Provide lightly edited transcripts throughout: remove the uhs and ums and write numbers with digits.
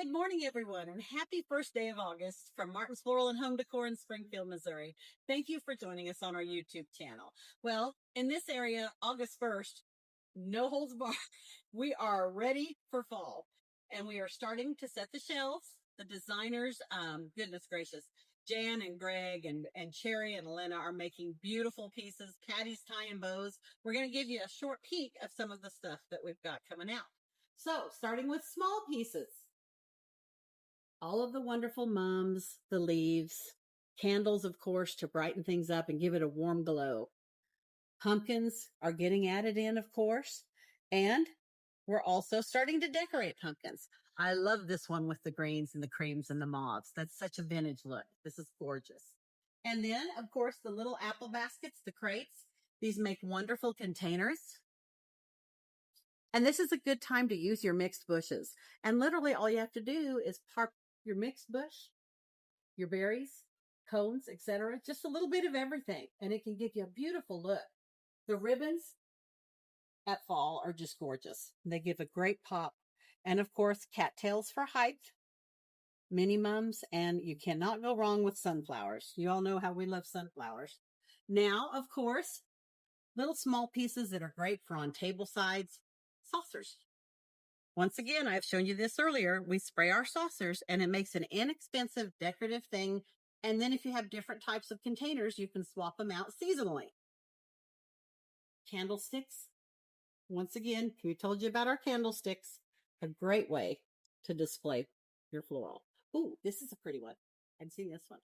Good morning, everyone, and happy first day of August from Martin's Floral and Home Decor in Springfield, Missouri. Thank you for joining us on our YouTube channel. Well, in this area, August 1st, no holds barred, we are ready for fall, and we are starting to set the shelves. The designers, goodness gracious, Jan and Greg and Cherry and Elena are making beautiful pieces. Patty's tying bows. We're going to give you a short peek of some of the stuff that we've got coming out. So, starting with small pieces. All of the wonderful mums, the leaves, candles, of course, to brighten things up and give it a warm glow. Pumpkins are getting added in, of course, and we're also starting to decorate pumpkins. I love this one with the greens and the creams and the mauves. That's such a vintage look. This is gorgeous. And then, of course, the little apple baskets, the crates. These make wonderful containers. And this is a good time to use your mixed bushes. And literally all you have to do is park your mixed bush, your berries, cones, etc. Just a little bit of everything, and it can give you a beautiful look. The ribbons at fall are just gorgeous. They give a great pop. And of course, cattails for height, minimums, and you cannot go wrong with sunflowers. You all know how we love sunflowers. Now, of course, little small pieces that are great for on table sides, saucers. Once again, I've shown you this earlier. We spray our saucers and it makes an inexpensive decorative thing. And then if you have different types of containers, you can swap them out seasonally. Candlesticks. Once again, we told you about our candlesticks. A great way to display your floral. Ooh, this is a pretty one. I've seen this one.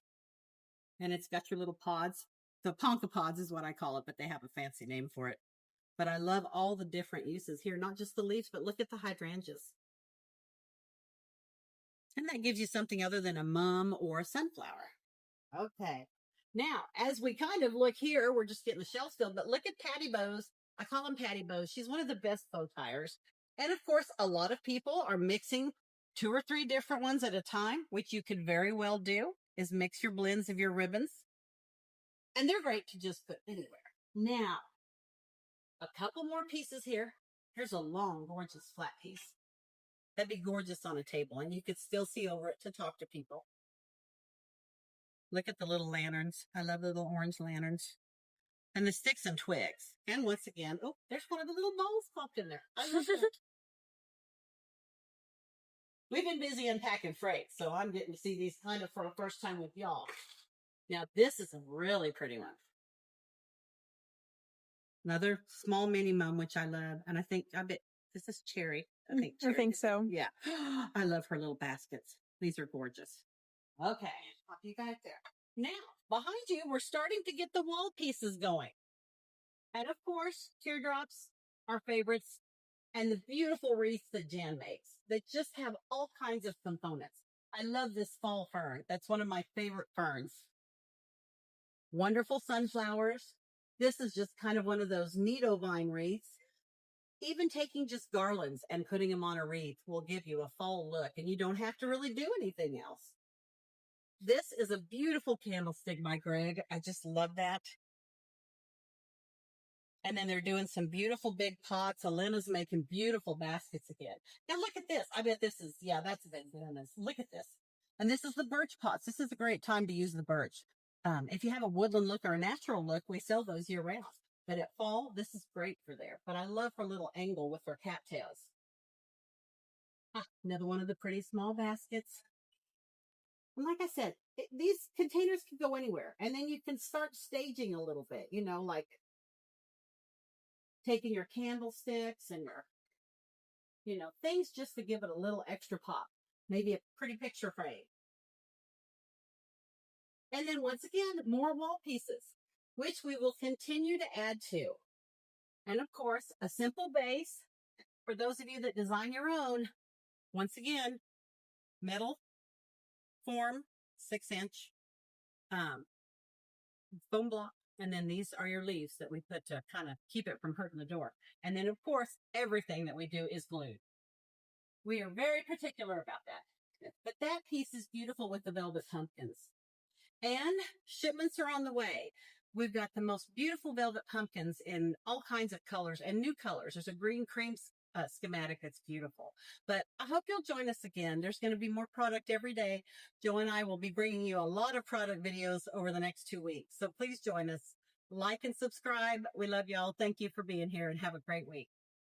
And it's got your little pods. The ponca pods is what I call it, but they have a fancy name for it. But I love all the different uses here, not just the leaves, but look at the hydrangeas. And that gives you something other than a mum or a sunflower. Okay. Now, as we kind of look here, we're just getting the shells filled, but look at Patty Bows. I call them Patty Bows. She's one of the best bow tiers. And of course, a lot of people are mixing 2 or 3 different ones at a time, which you could very well do, is mix your blends of your ribbons. And they're great to just put anywhere. Now, a couple more pieces here. Here's a long, gorgeous flat piece. That'd be gorgeous on a table, and you could still see over it to talk to people. Look at the little lanterns. I love the little orange lanterns. And the sticks and twigs. And once again, oh, there's one of the little bowls popped in there. I love that. We've been busy unpacking freight, so I'm getting to see these kind of for the first time with y'all. Now, this is a really pretty one. Another small mini mum, which I love. And I bet this is Cherry. I think so. Yeah. I love her little baskets. These are gorgeous. Okay. Pop you back there. Now, behind you, we're starting to get the wall pieces going. And of course, teardrops, our favorites, and the beautiful wreaths that Jan makes that just have all kinds of components. I love this fall fern. That's one of my favorite ferns. Wonderful sunflowers. This is just kind of one of those neato vine wreaths. Even taking just garlands and putting them on a wreath will give you a fall look, and you don't have to really do anything else. This is a beautiful candlestick by Greg. I just love that. And then they're doing some beautiful big pots. Elena's making beautiful baskets again. Now look at this. I bet this is, yeah, that's Elena's. Look at this. And this is the birch pots. This is a great time to use the birch. If you have a woodland look or a natural look, we sell those year round. But at fall, this is great for there. But I love her little angle with her cattails. Another one of the pretty small baskets. And like I said, these containers can go anywhere. And then you can start staging a little bit, you know, like taking your candlesticks and your, you know, things just to give it a little extra pop. Maybe a pretty picture frame. And then once again, more wall pieces, which we will continue to add to. And of course, a simple base for those of you that design your own. Once again, metal form, 6-inch foam block. And then these are your leaves that we put to kind of keep it from hurting the door. And then, of course, everything that we do is glued. We are very particular about that. But that piece is beautiful with the velvet pumpkins. And shipments are on the way. We've got the most beautiful velvet pumpkins in all kinds of colors and new colors. There's a green cream schematic. It's beautiful. But I hope you'll join us again. There's going to be more product every day. Joe and I will be bringing you a lot of product videos over the next 2 weeks. So please join us. Like and subscribe. We love y'all. Thank you for being here and have a great week.